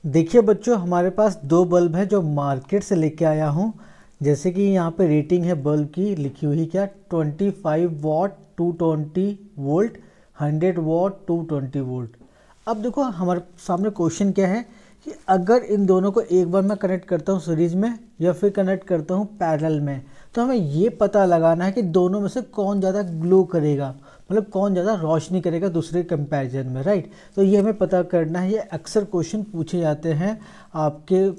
देखिए बच्चों, हमारे पास दो बल्ब है जो मार्केट से लेके आया हूँ। जैसे कि यहाँ पे रेटिंग है बल्ब की लिखी हुई, क्या 25 वॉट 220 वोल्ट, 100 वॉट 220 वोल्ट। अब देखो हमारे सामने क्वेश्चन क्या है कि अगर इन दोनों को एक बार मैं कनेक्ट करता हूँ सीरीज में या फिर कनेक्ट करता हूँ पैरेलल में, तो हमें ये पता लगाना है कि दोनों में से कौन ज़्यादा ग्लो करेगा, मतलब कौन ज़्यादा रोशनी करेगा दूसरे कंपैरिजन में, राइट। तो ये हमें पता करना है। ये अक्सर क्वेश्चन पूछे जाते हैं आपके,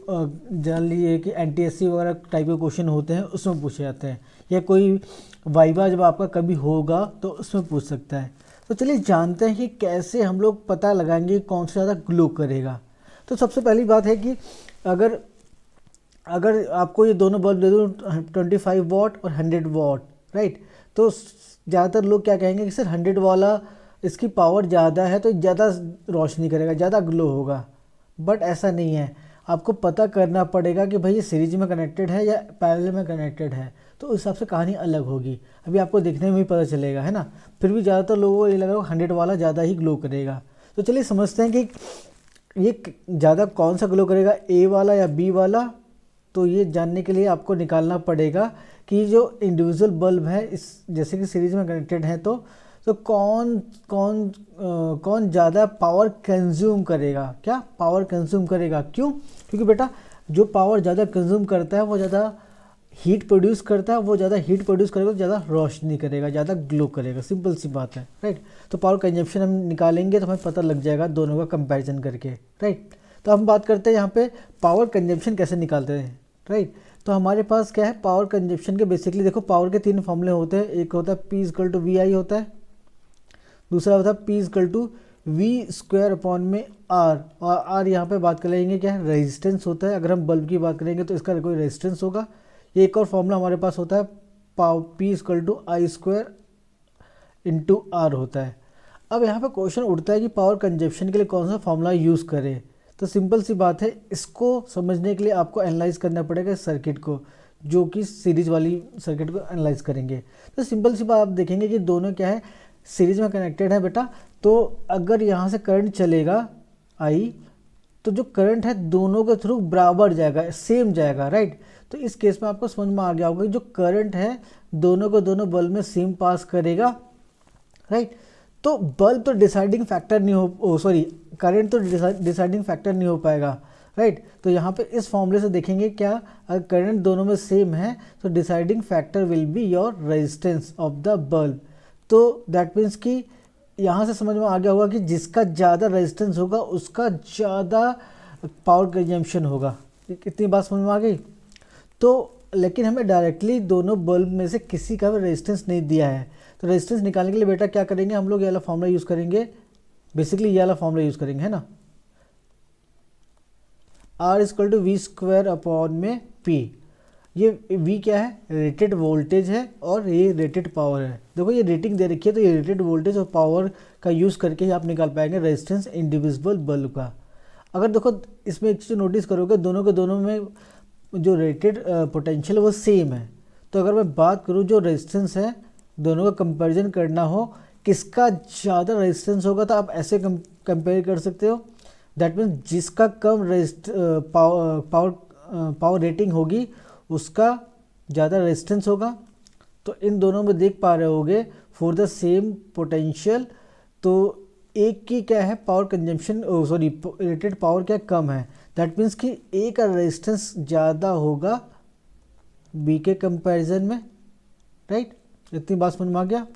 जान लीजिए कि एनटीएससी वगैरह टाइप के क्वेश्चन होते हैं उसमें पूछे जाते हैं, या कोई वाइवा जब आपका कभी होगा तो उसमें पूछ सकता है। तो चलिए जानते हैं कि कैसे हम लोग पता लगाएंगे कौन सा ज़्यादा ग्लो करेगा। तो सबसे पहली बात है कि अगर अगर आपको ये दोनों बल्ब दे दूँ 25 वॉट और 100 वॉट, राइट, तो ज़्यादातर लोग क्या कहेंगे कि सर 100 वाला इसकी पावर ज़्यादा है तो ज़्यादा रोशनी करेगा, ज़्यादा ग्लो होगा। बट ऐसा नहीं है। आपको पता करना पड़ेगा कि भाई ये सीरीज में कनेक्टेड है या पैरेलल में कनेक्टेड है, तो उस हिसाब से कहानी अलग होगी। अभी आपको देखने में भी पता चलेगा, है ना। फिर भी ज़्यादातर लोगों को ये लग रहा है 100 वाला ज़्यादा ही ग्लो करेगा। तो चलिए समझते हैं कि ये ज़्यादा कौन सा ग्लो करेगा, ए वाला या बी वाला। तो ये जानने के लिए आपको निकालना पड़ेगा कि जो इंडिविजुअल बल्ब है इस जैसे कि सीरीज में कनेक्टेड है, तो कौन कौन कौन ज़्यादा पावर कंज्यूम करेगा, क्या पावर कंज्यूम करेगा। क्यों? क्योंकि बेटा जो पावर ज़्यादा कंज्यूम करता है वो ज़्यादा हीट प्रोड्यूस करता है, वो ज़्यादा हीट प्रोड्यूस करेगा तो ज़्यादा रोशनी करेगा, ज़्यादा ग्लो करेगा। सिंपल सी बात है, राइट। तो पावर कंजप्शन हम निकालेंगे तो हमें पता लग जाएगा दोनों का कंपैरिजन करके, राइट। तो हम बात करते हैं यहाँ पे पावर कंजप्शन कैसे निकालते हैं, राइट। तो हमारे पास क्या है पावर कंजप्शन के, बेसिकली देखो पावर के तीन फॉर्मूले होते हैं। एक होता है P=VI होता है, दूसरा होता है P=V² में R, और R यहाँ पे बात कर लेंगे क्या है रेजिस्टेंस होता है। अगर हम बल्ब की बात करेंगे तो इसका कोई रेजिस्टेंस होगा। एक और फॉर्मूला हमारे पास होता है P=I² इंटू R होता है। अब यहाँ पे क्वेश्चन उठता है कि पावर कंजप्शन के लिए कौन सा फॉर्मूला यूज़ करें। तो सिंपल सी बात है, इसको समझने के लिए आपको एनालाइज करना पड़ेगा सर्किट को, जो कि सीरीज वाली सर्किट को एनालाइज करेंगे। तो सिंपल सी बात आप देखेंगे कि दोनों क्या है सीरीज में कनेक्टेड है बेटा। तो अगर यहाँ से करंट चलेगा आई, तो जो करंट है दोनों के थ्रू बराबर जाएगा, सेम जाएगा, राइट। तो इस केस में आपको समझ में आ गया होगा कि जो करंट है दोनों को दोनों बल्ब में सेम पास करेगा, राइट। तो बल्ब तो डिसाइडिंग फैक्टर नहीं हो, सॉरी करंट तो डिसाइडिंग फैक्टर नहीं हो पाएगा, राइट। तो यहाँ पे इस फॉर्मूले से देखेंगे क्या, अगर करंट दोनों में सेम है तो deciding factor will be your resistance of the bulb. तो दैट मीन्स कि यहाँ से समझ में आ गया होगा कि जिसका ज़्यादा रेजिस्टेंस होगा उसका ज़्यादा पावर कंजम्पशन होगा। इतनी बात समझ में आ गई। तो लेकिन हमें डायरेक्टली दोनों बल्ब में से किसी का भी रेजिस्टेंस नहीं दिया है। तो रेजिस्टेंस निकालने के लिए बेटा क्या करेंगे, हम लोग ये वाला फॉर्मूला यूज़ करेंगे, बेसिकली ये वाला फॉर्मूला यूज़ करेंगे, है ना। R=V² ये V क्या है, रेटेड वोल्टेज है और ये रेटेड पावर है। देखो ये रेटिंग दे रखी है, तो ये रेटेड वोल्टेज और पावर का यूज़ करके ही आप निकाल पाएंगे रेजिस्टेंस इंडिविजुअल बल्ब का। अगर देखो इसमें एक चीज़ नोटिस करोगे, दोनों के दोनों में जो रेटेड पोटेंशियल वो सेम है। तो अगर मैं बात करूँ जो रेजिस्टेंस है, दोनों का कंपैरिजन करना हो किसका ज़्यादा रेजिस्टेंस होगा, तो आप ऐसे कंपेयर कर सकते हो। दैट मीन्स जिसका कम पावर रेटिंग होगी उसका ज़्यादा रेजिस्टेंस होगा। तो इन दोनों में देख पा रहे होगे फॉर द सेम पोटेंशियल, तो एक की क्या है power consumption, sorry rated power क्या कम है। दैट मीन्स कि ए का रेजिस्टेंस ज़्यादा होगा बी के कंपैरिजन में, राइट। इतनी बात समझ में आ गया।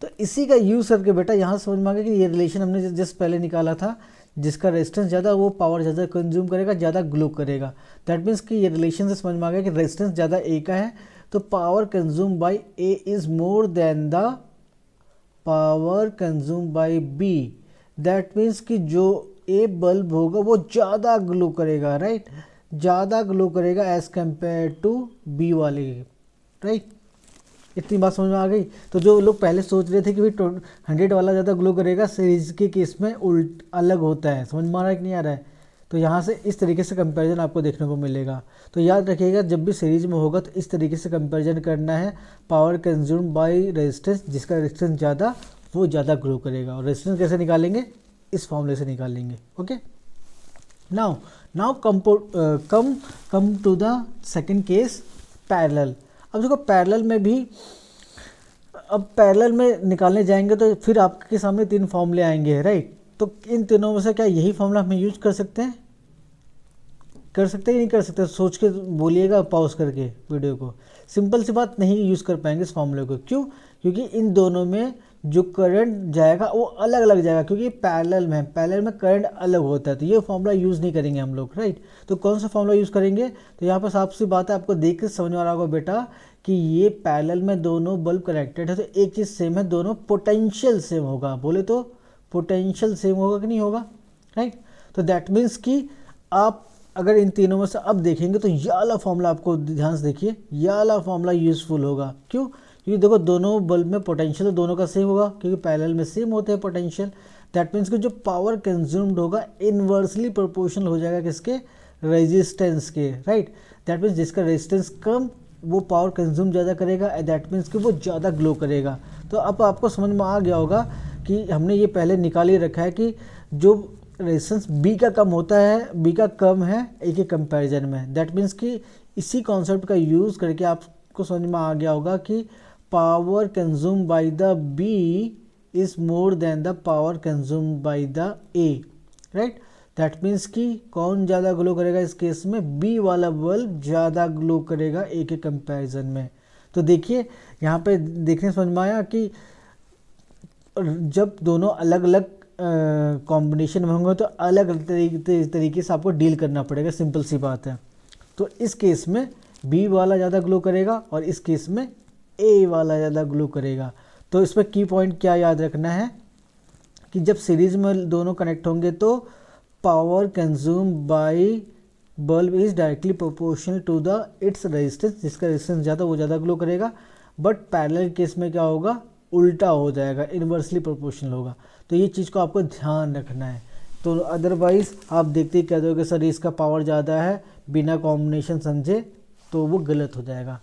तो इसी का यूज़ करके बेटा यहाँ समझ में आ गया कि ये रिलेशन हमने जस्ट पहले निकाला था, जिसका रेजिस्टेंस ज़्यादा वो पावर ज़्यादा कंज्यूम करेगा, ज़्यादा ग्लो करेगा। दैट मीन्स कि ये रिलेशन से समझ में आ गया कि रेजिस्टेंस ज़्यादा ए का है तो power consume by a is more than the power consume by b. That means कि जो ए बल्ब होगा वो ज़्यादा ग्लो करेगा, राइट, ज़्यादा ग्लो करेगा एज़ कम्पेयर टू बी वाले, राइट। इतनी बात समझ में आ गई। तो जो लोग पहले सोच रहे थे कि भाई 100 वाला ज़्यादा ग्लो करेगा, सीरीज के केस में उल्ट अलग होता है। समझ में आ रहा है कि नहीं आ रहा है। तो यहाँ से इस तरीके से कंपैरिजन आपको देखने को मिलेगा। तो याद रखिएगा जब भी सीरीज में होगा तो इस तरीके से कंपैरिजन करना है, पावर कंज्यूम बाय रेजिस्टेंस, जिसका रेजिस्टेंस ज़्यादा वो ज़्यादा ग्रो करेगा। और रेजिस्टेंस कैसे निकालेंगे, इस फॉर्मूले से निकालेंगे, okay. Now come to the second case, parallel. अब देखो पैरेलल में भी, अब पैरेलल में निकालने जाएंगे तो फिर आपके सामने 3 फॉर्मूले आएंगे, राइट। तो इन तीनों में से क्या यही फॉर्मूला हम यूज कर सकते हैं? कर सकते हैं नहीं कर सकते? सोच के बोलिएगा पॉज करके वीडियो को। सिंपल सी बात, नहीं यूज़ कर पाएंगे इस फॉर्मूले को। क्यों? क्योंकि इन दोनों में जो करंट जाएगा वो अलग अलग जाएगा, क्योंकि पैरेलल में करंट अलग होता है, तो ये फॉर्मूला यूज़ नहीं करेंगे हम लोग, राइट। तो कौन सा फॉर्मूला यूज़ करेंगे? तो यहाँ पर साफ सी बात है, आपको देख के समझ में आ रहा होगा बेटा कि ये पैरेलल में दोनों बल्ब कनेक्टेड है, तो एक चीज़ सेम है, दोनों पोटेंशियल सेम होगा। बोले तो पोटेंशियल सेम होगा कि नहीं होगा, राइट। तो दैट मीन्स कि आप अगर इन तीनों में से अब देखेंगे तो ये वाला फॉर्मूला आपको ध्यान से देखिए, ये वाला फॉर्मूला यूजफुल होगा। क्यों? क्योंकि देखो दोनों बल्ब में पोटेंशियल तो दोनों का सेम होगा, क्योंकि पैरेलल में सेम होते हैं पोटेंशियल। दैट मीन्स कि जो पावर कंज्यूम्ड होगा इन्वर्सली प्रोपोर्शनल हो जाएगा किसके? रेजिस्टेंस के, राइट। दैट मीन्स जिसका रेजिस्टेंस कम वो पावर कंज्यूम ज़्यादा करेगा, दैट मीन्स कि वो ज़्यादा ग्लो करेगा। तो अब आपको समझ में आ गया होगा कि हमने ये पहले निकाल ही रखा है कि जो रेजिस्टेंस बी का कम होता है, बी का कम है ए के कंपैरिजन में। दैट मीन्स कि इसी कॉन्सेप्ट का यूज़ करके आपको समझ में आ गया होगा कि power consume by the b is more than the power consume by the a, right. That means कि कौन ज़्यादा ग्लो करेगा इस केस में? बी वाला बल्ब ज़्यादा ग्लो करेगा ए के कंपैरिजन में। तो देखिए यहाँ पे देखने समझ में आया कि जब दोनों अलग अलग कॉम्बिनेशन में होंगे तो अलग अलग तरीके से आपको डील करना पड़ेगा, सिंपल सी बात है। तो इस केस में बी वाला ज़्यादा ग्लो करेगा और इस केस में ए वाला ज़्यादा ग्लो करेगा। तो इसमें की पॉइंट क्या याद रखना है कि जब सीरीज में दोनों कनेक्ट होंगे तो power consume by bulb is directly proportional to the its resistance, जिसका रेजिस्टेंस ज़्यादा वो ज़्यादा ग्लो करेगा। बट पैरेलल केस में क्या होगा? उल्टा हो जाएगा, इन्वर्सली प्रोपोर्शनल होगा। तो ये चीज़ को आपको ध्यान रखना है। तो अदरवाइज़ आप देखते ही कह दोगे सर इसका पावर ज़्यादा है, बिना कॉम्बिनेशन समझे, तो वो गलत हो जाएगा।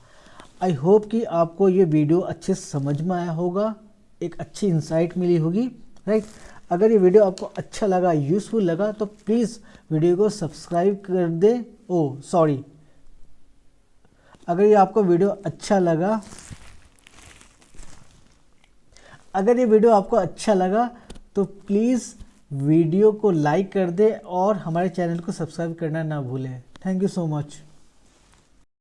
आई होप कि आपको ये वीडियो अच्छे से समझ में आया होगा, एक अच्छी इंसाइट मिली होगी, राइट। अगर ये वीडियो आपको अच्छा लगा, यूज़फुल लगा, तो प्लीज़ वीडियो को सब्सक्राइब कर दे। अगर ये आपको वीडियो अच्छा लगा, अगर ये वीडियो आपको अच्छा लगा तो प्लीज़ वीडियो को लाइक कर दे और हमारे चैनल को सब्सक्राइब करना ना भूलें। Thank you so much.